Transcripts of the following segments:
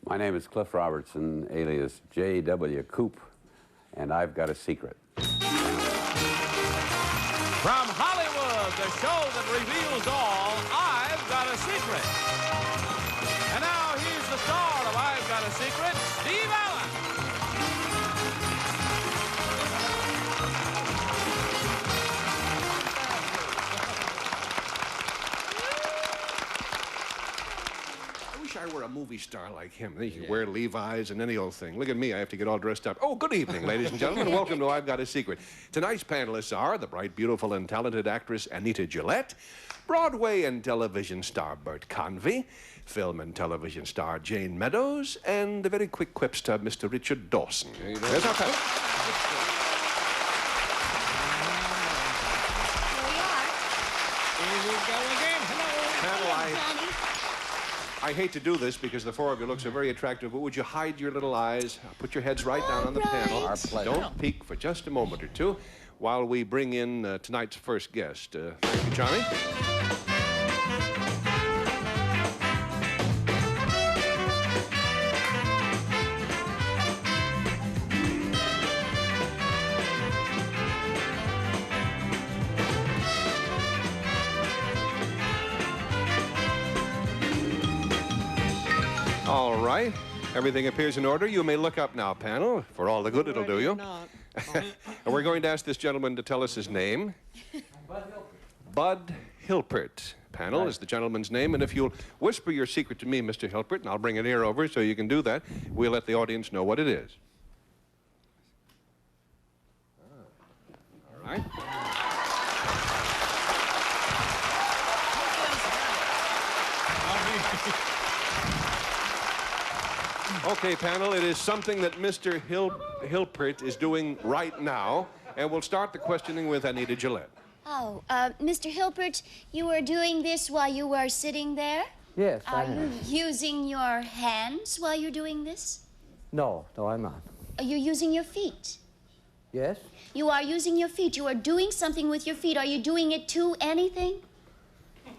My name is Cliff Robertson, alias J.W. Coop, and I've got a secret. From Hollywood, the show that reveals all, I've Got a Secret. And now here's the star of I've Got a Secret, Steve Allen. I wish I were a movie star like him. He could wear Levi's and any old thing. Look at me, I have to get all dressed up. Oh, good evening, ladies and gentlemen. Welcome to I've Got a Secret. Tonight's panelists are the bright, beautiful, and talented actress Anita Gillette, Broadway and television star Bert Convy, film and television star Jayne Meadows, and the very quick quip stub, Mr. Richard Dawson. There's our panel. Here we go again. Hello. I hate to do this because the four of you look so very attractive, but would you hide your little eyes, put your heads right down on the panel. Our pleasure. Don't peek for just a moment or two while we bring in tonight's first guest. Thank you, Johnny. All right. Everything appears in order. You may look up now, panel. For all the good it'll do you. And we're going to ask this gentleman to tell us his name. Bud Hilpert. Panel is the gentleman's name. And if you'll whisper your secret to me, Mr. Hilpert, and I'll bring an ear over so you can do that, we'll let the audience know what it is. All right. Okay, panel, it is something that Mr. Hilpert is doing right now, and we'll start the questioning with Anita Gillette. Oh, Mr. Hilpert, you were doing this while you were sitting there? Yes, Are you using your hands while you're doing this? No, I'm not. Are you using your feet? Yes? You are using your feet. You are doing something with your feet. Are you doing it to anything?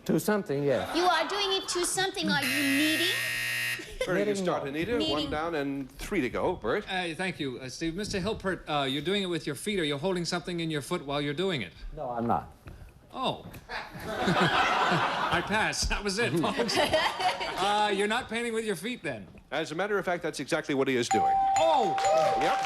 To something, yes. You are doing it to something. Are you kneading? Very good Knitting, start, no. Anita. Knitting. One down and three to go. Bert? Thank you, Steve. Mr. Hilpert, you're doing it with your feet. Are you holding something in your foot while you're doing it? No, I'm not. Oh. I pass. That was it, folks. You're not painting with your feet, then? As a matter of fact, that's exactly what he is doing. Oh! Yep.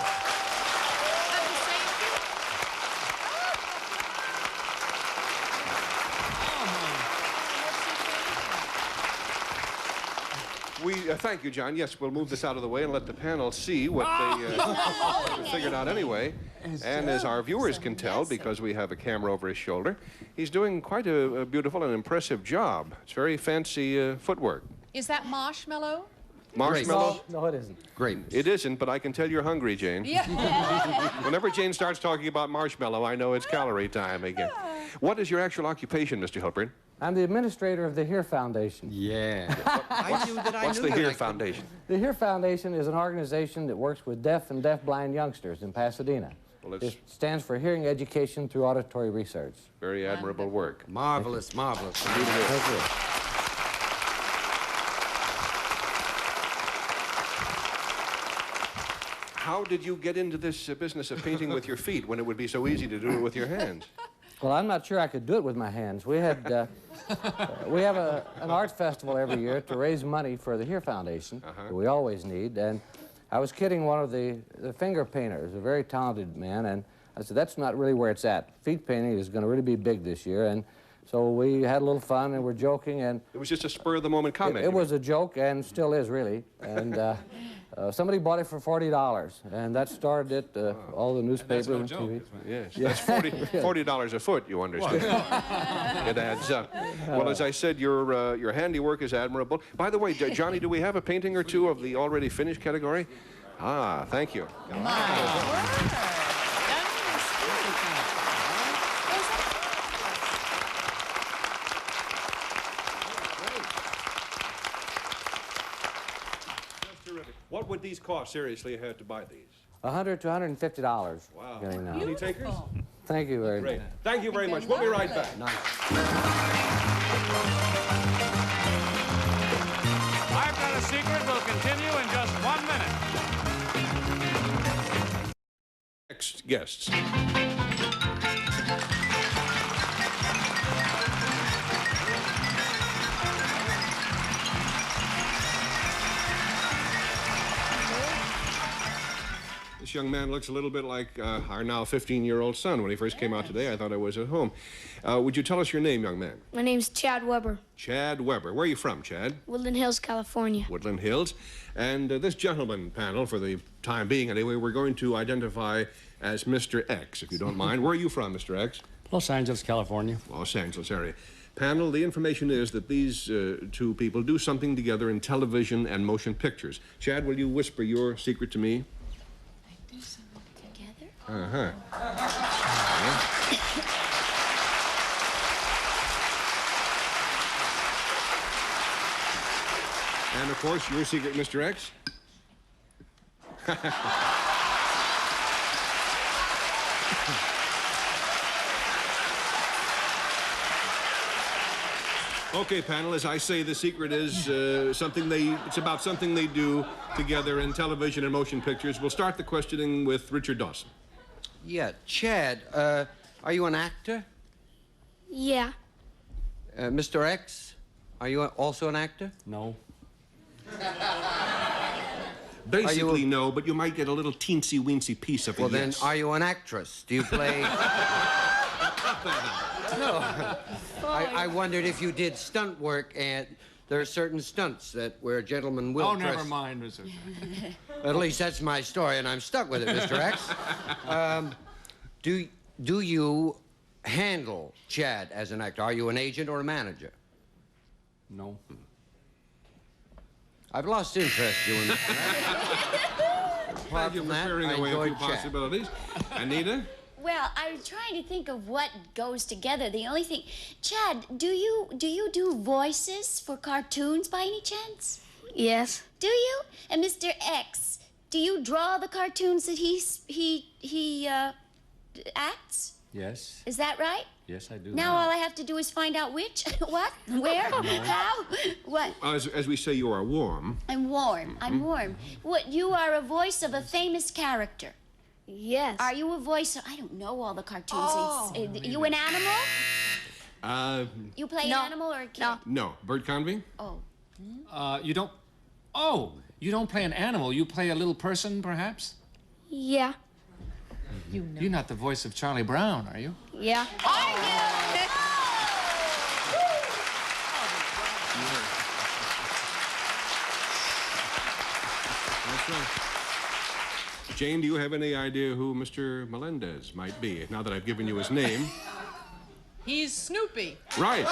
Thank you, John. Yes, we'll move this out of the way and let the panel see what they figured out anyway. And as our viewers can tell, because we have a camera over his shoulder, he's doing quite a beautiful and impressive job. It's very fancy footwork. Is that marshmallow? Marshmallow? No, it isn't. Great. It isn't, but I can tell you're hungry, Jane. Yeah. Whenever Jane starts talking about marshmallow, I know it's calorie time again. What is your actual occupation, Mr. Hilpert? I'm the administrator of the HERE Foundation. Yeah. What's the HERE Foundation? The HERE Foundation is an organization that works with deaf and deafblind youngsters in Pasadena. Well, It stands for Hearing Education Through Auditory Research. very admirable work. Marvelous, marvelous. Thank you. How did you get into this business of painting with your feet when it would be so easy to do it with your hands? Well, I'm not sure I could do it with my hands. We had, we have an art festival every year to raise money for the HERE Foundation, that we always need, and I was kidding one of the finger painters, a very talented man, and I said, that's not really where it's at. Feet painting is going to really be big this year, and so we had a little fun, and we're joking, and... It was just a spur-of-the-moment comment. It was a joke, and still is, really, and somebody bought it for $40, and that started it, all the newspapers and TV. Yes, that's $40 a foot, you understand. It adds up. Well, as I said, your handiwork is admirable. By the way, Johnny, do we have a painting or two of the already finished category? Ah, thank you. What would these cost, seriously, if you had to buy these? $100 to $150. Wow. Getting now. Any takers? Thank you very much. Great. Thank you very much. We'll be right back. I've Got a Secret will continue in just guests. This young man looks a little bit like our now 15-year-old son. When he first came out today, I thought I was at home. Would you tell us your name, young man? My name's Chad Weber. Chad Weber. Where are you from, Chad? Woodland Hills, California. Woodland Hills. And this gentleman panel, for the time being anyway, we're going to identify as Mr. X, if you don't mind. Where are you from, Mr. X? Los Angeles, California. Los Angeles area. Panel, the information is that these two people do something together in television and motion pictures. Chad, will you whisper your secret to me? Do something together? Uh-huh. And, of course, your secret, Mr. X? Okay, panel, as I say, the secret is it's about something they do together in television and motion pictures. We'll start the questioning with Richard Dawson. Yeah, Chad, are you an actor? Yeah. Mr. X, are you also an actor? No. Basically, no, but you might get a little teensy-weensy piece of it. Well, then, yes. are you an actress? Do you play... No. I wondered if you did stunt work, and there are certain stunts where a gentleman will dress... never mind, Mr. At least that's my story, and I'm stuck with it, Mr. X. Do you handle Chad as an actor? Are you an agent or a manager? No. I've lost interest, you and Thank you for clearing away a few possibilities. Anita? Well, I was trying to think of what goes together. The only thing, Chad, do you do voices for cartoons by any chance? Yes. Do you? And Mr. X, do you draw the cartoons that he acts? Yes. Is that right? Yes, I do. Now all I have to do is find out which, what, where, how, what. As we say, you are warm. I'm warm. I'm warm. What? You are a voice of a famous character. Yes. Are you a voice? I don't know all the cartoons. You an animal? You play an animal or a kid? No. Bert Convy? Oh. You don't... Oh, you don't play an animal. You play a little person, perhaps? Yeah. You're not the voice of Charlie Brown, are you? Yeah. That's right. Jane, do you have any idea who Mr. Melendez might be, now that I've given you his name? He's Snoopy. Right.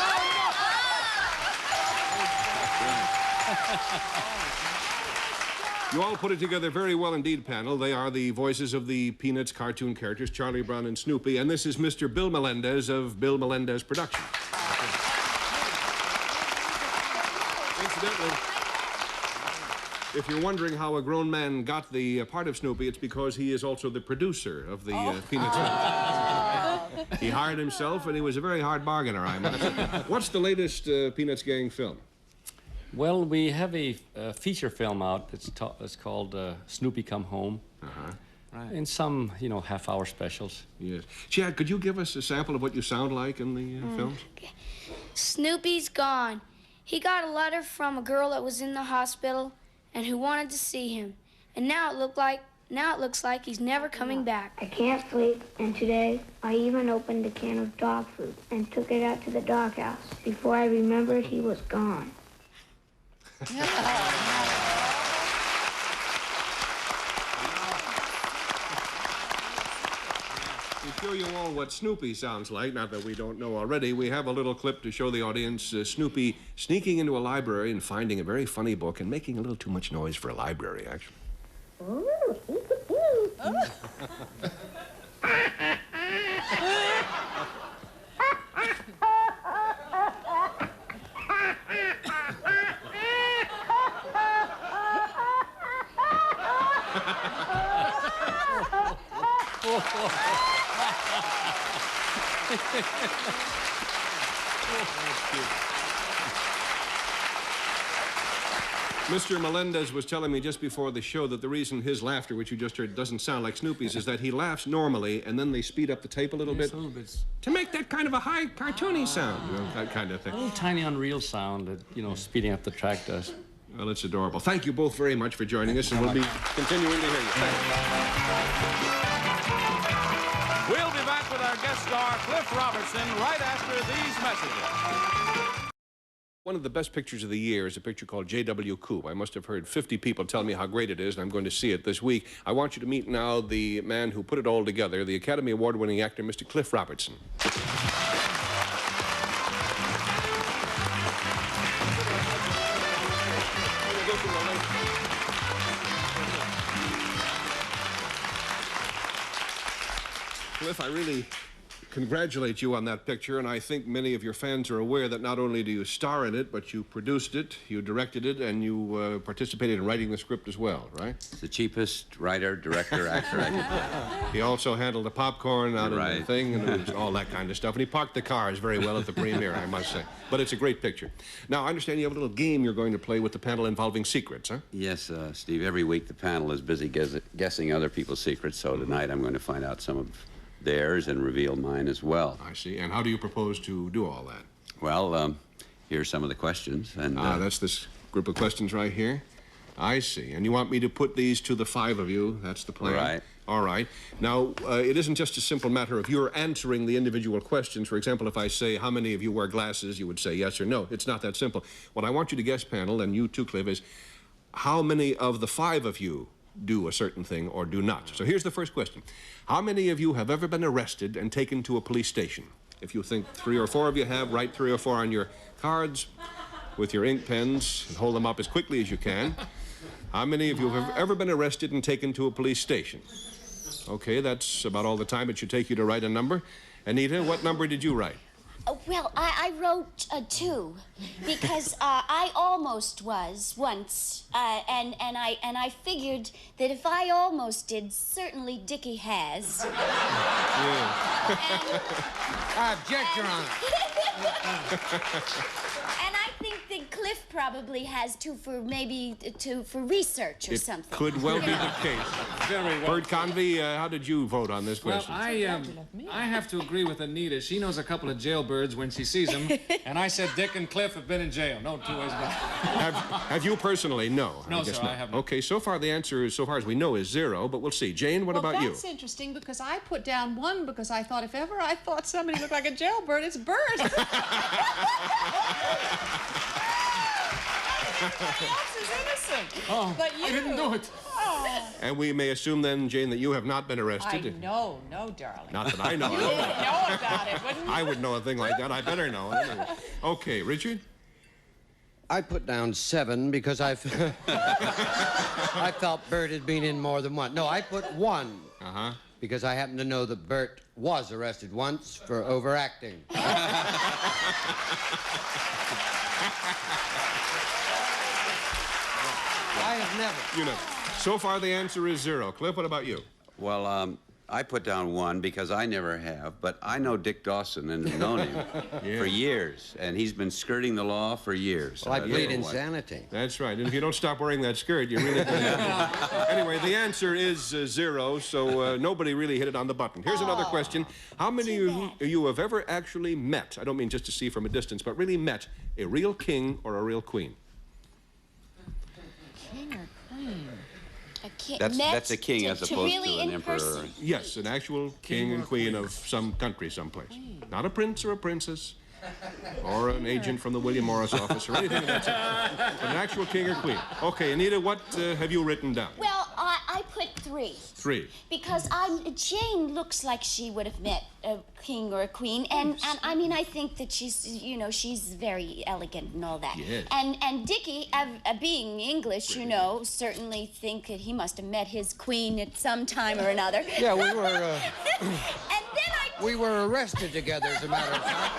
You all put it together very well indeed, panel. They are the voices of the Peanuts cartoon characters, Charlie Brown and Snoopy, and this is Mr. Bill Melendez of Bill Melendez Productions. Incidentally, if you're wondering how a grown man got the part of Snoopy, it's because he is also the producer of the Peanuts. He hired himself, and he was a very hard bargainer, I must say. What's the latest Peanuts gang film? Well, we have a feature film out. It's called Snoopy Come Home. Right. In some, half-hour specials. Yes. Chad, could you give us a sample of what you sound like in the films? Okay. Snoopy's gone. He got a letter from a girl that was in the hospital and who wanted to see him. And now it looks like he's never coming back. I can't sleep, and today I even opened a can of dog food and took it out to the doghouse. Before I remembered, he was gone. To show you all what Snoopy sounds like, not that we don't know already, we have a little clip to show the audience Snoopy sneaking into a library and finding a very funny book and making a little too much noise for a library, actually. Mr. Melendez was telling me just before the show that the reason his laughter, which you just heard, doesn't sound like Snoopy's is that he laughs normally and then they speed up the tape a little bit. A little bit. To make that kind of a high cartoony sound, you know, that kind of thing. A little tiny unreal sound that, you know, speeding up the track does. Well, it's adorable. Thank you both very much for joining us, and we'll be continuing to hear you. Thank you. We'll be back with our guest star, Cliff Robertson, right after these messages. One of the best pictures of the year is a picture called J.W. Coop. I must have heard 50 people tell me how great it is, and I'm going to see it this week. I want you to meet now the man who put it all together, the Academy Award-winning actor, Mr. Cliff Robertson. Cliff, I really congratulate you on that picture, and I think many of your fans are aware that not only do you star in it, but you produced it, you directed it, and you participated in writing the script as well, right? It's the cheapest writer, director, actor I could. He also handled the popcorn out of the Right. thing, and it was all that kind of stuff. And he parked the cars very well at the premiere, I must say. But it's a great picture. Now, I understand you have a little game you're going to play with the panel involving secrets, huh? Yes, Steve, every week the panel is busy guessing other people's secrets, so tonight I'm going to find out some of theirs and reveal mine as well. I see. And how do you propose to do all that? Well, here's some of the questions. And that's this group of questions right here. I see. And you want me to put these to the 5 of you. That's the plan. Right. All right. Now, it isn't just a simple matter of you're answering the individual questions. For example, if I say, how many of you wear glasses, you would say yes or no. It's not that simple. What I want you to guess, panel, and you too, Cliff, is how many of the 5 of you do a certain thing or do not. So here's the first question. How many of you have ever been arrested and taken to a police station? If you think 3 or 4 of you have, write 3 or 4 on your cards with your ink pens and hold them up as quickly as you can. How many of you have ever been arrested and taken to a police station? Okay, that's about all the time it should take you to write a number. Anita, what number did you write? Well, I wrote 2 because I almost was once, and I figured that if I almost did, certainly Dickie has. I object, Your Honor. And I think that Cliff probably has 2 for maybe 2 for research or something. Could well be the case. Very well. Bert Convy, how did you vote on this Well, question? I have to agree with Anita. She knows a couple of jailbirds when she sees them, and I said Dick and Cliff have been in jail. No 2 ways about it. Have you personally? No. No, I guess sir, not. I have not. Okay, so far the answer, so far as we know, is 0, but we'll see. Jane, what about you? That's interesting because I put down 1 because I thought if ever I thought somebody looked like a jailbird, it's Bert. Everybody else is innocent. Oh, but you. I didn't do it. Oh. And we may assume then, Jane, that you have not been arrested. No, darling. Not that I know. You would know about it, wouldn't you? I would know a thing like that. I better know. Anyway. Okay, Richard? I put down 7 because I felt Bert had been in more than one. No, I put 1. Uh-huh. Because I happen to know that Bert was arrested once for overacting. I have never. You know. So far the answer is 0. Cliff, what about you? Well, I put down 1 because I never have, but I know Dick Dawson and have known him for years, and he's been skirting the law for years. Well, I plead insanity. That's right. And if you don't stop wearing that skirt, you're really going to... Anyway, the answer is 0, so nobody really hit it on the button. Here's another question. How many of you have ever actually met, I don't mean just to see from a distance, but really met a real king or a real queen? King or queen? That's a king as opposed really to an emperor. Yes, an actual king and queen of some country someplace. Not a prince or a princess or an agent from the William Morris office or anything of that sort. But an actual king or queen. Okay, Anita, what have you written down? Well, I put 3. 3. Because Jane looks like she would have met a king or a queen, and I mean, I think that she's, you know, she's very elegant and all that. Yes. And Dickie, being English, you know, certainly think that he must have met his queen at some time or another. Yeah, we were. And then we were arrested together, as a matter of fact.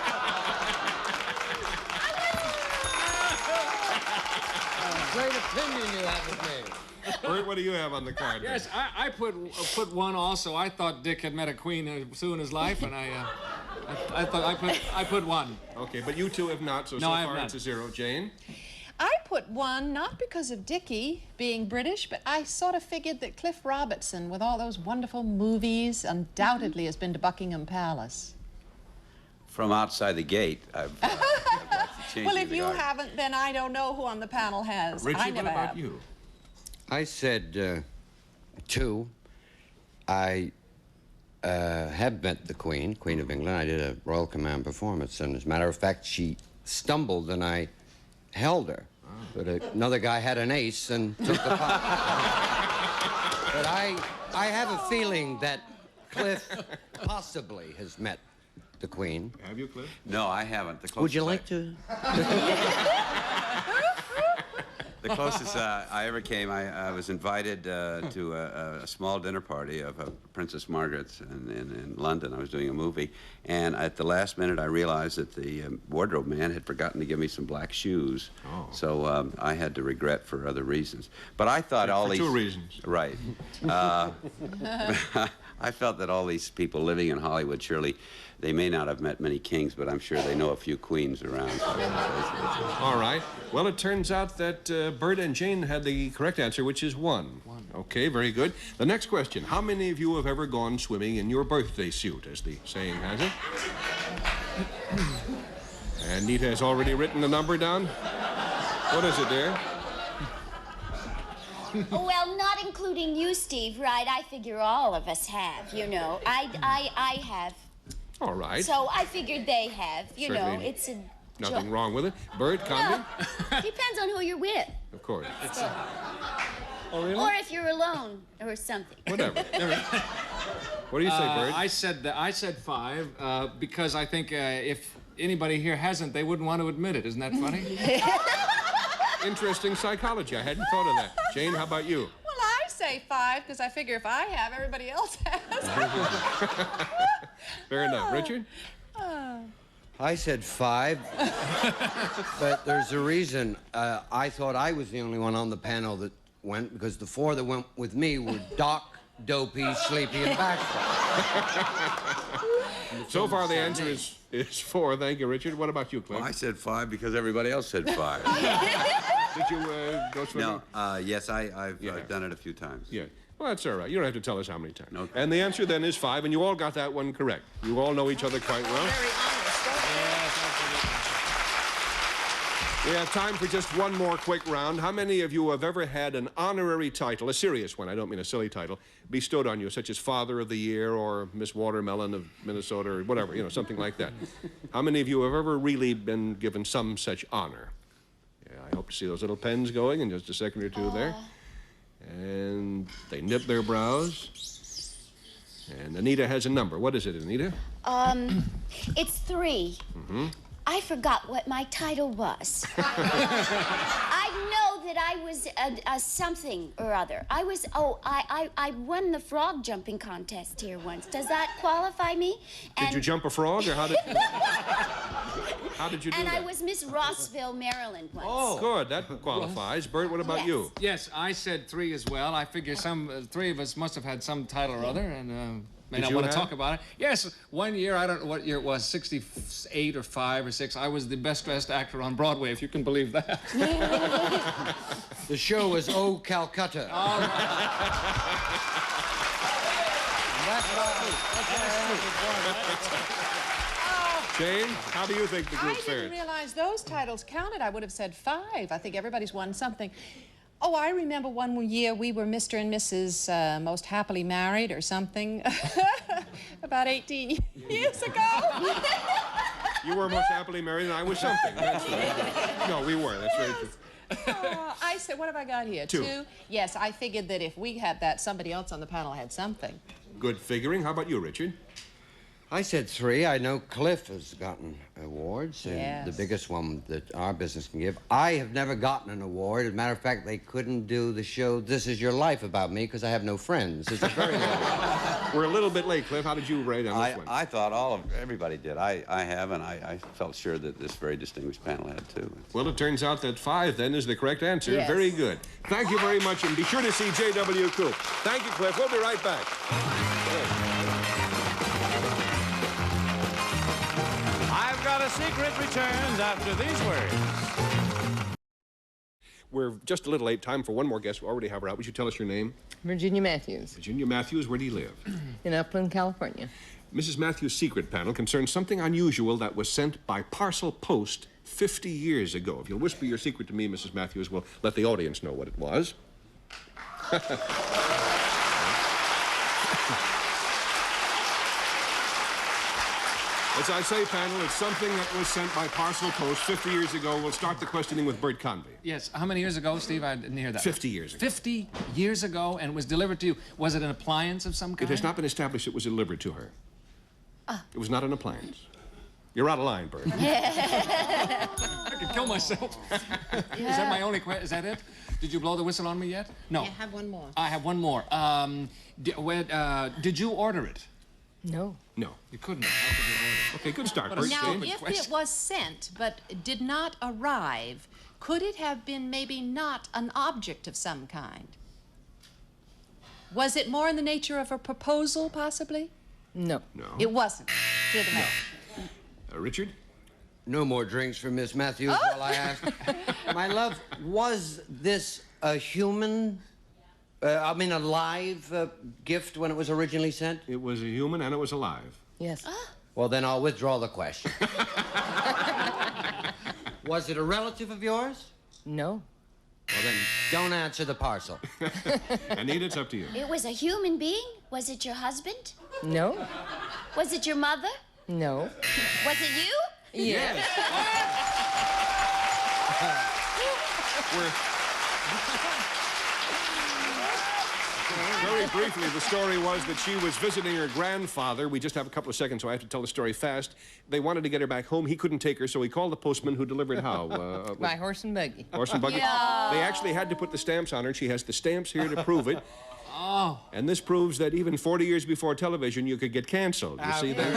Great opinion you have of me. Bert, what do you have on the card? Yes, I put 1 also. I thought Dick had met a queen soon in his life, and I put 1. Okay, but you two have not, so No, I have far not. it's a 0. Jane? I put 1 not because of Dickie being British, but I sort of figured that Cliff Robertson, with all those wonderful movies, undoubtedly has been to Buckingham Palace. From outside the gate, I've got to change Well, the if you guard. haven't, then I don't know who on the panel has. Richard, I never what about have. you? I said 2. I have met the Queen of England. I did a Royal Command performance, and as a matter of fact, she stumbled and I held her. But another guy had an ace and took the pot. But I have a feeling that Cliff possibly has met the Queen. Have you, Cliff? No, I haven't. The closest Would you like to? The closest I ever came, I was invited to a small dinner party of Princess Margaret's in London. I was doing a movie, and at the last minute I realized that the wardrobe man had forgotten to give me some black shoes. Oh. So I had to regret for other reasons. But I thought all for these... 2 reasons. Right. I felt that all these people living in Hollywood, surely, they may not have met many kings, but I'm sure they know a few queens around. All right. Well, it turns out that Bert and Jayne had the correct answer, which is 1. Okay, very good. The next question. How many of you have ever gone swimming in your birthday suit, as the saying has it? Anita has already written the number down. What is it, dear? Well, not including you, Steve, right? I figure all of us have, you know. I have. All right. So I figured they have, you know. Certainly It's a nothing joke. wrong with it. Bert Convy? Depends on who you're with. Of course. Oh, really? Or if you're alone or something. Whatever. What do you say, Bert? I said 5 because I think if anybody here hasn't, they wouldn't want to admit it. Isn't that funny? Interesting psychology. I hadn't thought of that. Jayne, how about you? Well, I say 5 because I figure if I have, everybody else has. Fair enough. Richard? I said 5, but there's a reason. I thought I was the only one on the panel that went because the 4 that went with me were Doc, Dopey, Sleepy, and Bashful. So far, the answer is 4. Thank you, Richard. What about you, Cliff? Well, I said 5 because everybody else said 5. Did you go swimming? No, yes, I've done it a few times. Yeah. Well, that's all right. You don't have to tell us how many times. Okay. And the answer then is 5, and you all got that one correct. You all know each other quite well. Very honest, We have time for just one more quick round. How many of you have ever had an honorary title, a serious one, I don't mean a silly title, bestowed on you, such as Father of the Year or Miss Watermelon of Minnesota or whatever, you know, something like that? How many of you have ever really been given some such honor? Yeah, I hope to see those little pens going in just a second or two there. And they knit their brows. And Anita has a number. What is it, Anita? It's 3. Mm-hmm. I forgot what my title was. I know that I was a something or other. I won the frog jumping contest here once. Does that qualify me? Did you jump a frog, or how did you do and that? I was Miss Rossville, Maryland once. Oh, good. That qualifies. Bert, what about you? Yes, I said 3 as well. I figure some 3 of us must have had some title or other, and may Did not you want have? to talk about it. Yes, one year, I don't know what year it was, 68 or 5 or 6, I was the best dressed actor on Broadway, if you can believe that. The show was Oh, Calcutta. All right. Jayne, how do you think the I group didn't fared? realize those titles counted. I would have said 5. I think everybody's won something. Oh, I remember one year we were Mr. and Mrs. Most Happily Married or something. About 18 years ago. You were most happily married, and I was something. That's right. No, we were. That's very true. I said, what have I got here? 2. Yes, I figured that if we had that, somebody else on the panel had something. Good figuring. How about you, Richard? I said 3. I know Cliff has gotten awards, and Yes. the biggest one that our business can give. I have never gotten an award. As a matter of fact, they couldn't do the show This Is Your Life about me because I have no friends. It's a very long. We're a little bit late, Cliff. How did you rate on this one? I thought everybody did. I have, and I felt sure that this very distinguished panel had too. Well, it turns out that 5 then is the correct answer. Yes. Very good. Thank you very much, and be sure to see J.W. Coop. Thank you, Cliff. We'll be right back. I've Got a Secret returns after these words. We're just a little late. Time for one more guest. We already have her out. Would you tell us your name? Virginia Matthews. Virginia Matthews. Where do you live? In Upland, California. Mrs. Matthews' secret panel concerns something unusual that was sent by parcel post 50 years ago. If you'll whisper your secret to me, Mrs. Matthews, we'll let the audience know what it was. As I say, panel, it's something that was sent by parcel post 50 years ago. We'll start the questioning with Bert Convy. Yes. How many years ago, Steve? I didn't hear that. 50 years ago. 50 years ago, and was delivered to you. Was it an appliance of some kind? It has not been established it was delivered to her. It was not an appliance. You're out of line, Bert. I could kill myself. Is that my only question? Is that it? Did you blow the whistle on me yet? No. I have one more. I have one more. Did you order it? No. No. You couldn't. How could you order it? Okay, good start, What a Bert. Now, stupid if question. it was sent but did not arrive, could it have been maybe not an object of some kind? Was it more in the nature of a proposal, possibly? No. No. It wasn't. To the man. Richard? No more drinks for Miss Matthews while I ask. My love, was this a human, a live gift when it was originally sent? It was a human and it was alive. Yes. Well, then I'll withdraw the question. Was it a relative of yours? No. Well, then don't answer the parcel. Anita, it's up to you. It was a human being? Was it your husband? No. Was it your mother? No. Was it you? Yes. Very briefly, the story was that she was visiting her grandfather. We just have a couple of seconds, so I have to tell the story fast. They wanted to get her back home. He couldn't take her, so he called the postman who delivered how? By horse and buggy. Horse and buggy? Yeah. They actually had to put the stamps on her, and she has the stamps here to prove it. Oh. And this proves that even 40 years before television, you could get canceled. You see that?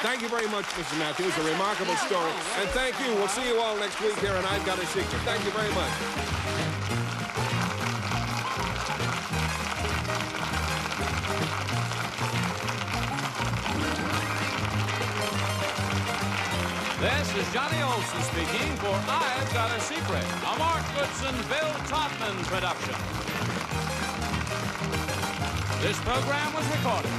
Thank you very much, Mrs. Matthews. A remarkable story. And thank you. We'll see you all next week here on I've Got a Secret. Thank you very much. This is Johnny Olson speaking for I've Got a Secret, a Mark Goodson, Bill Todman production. This program was recorded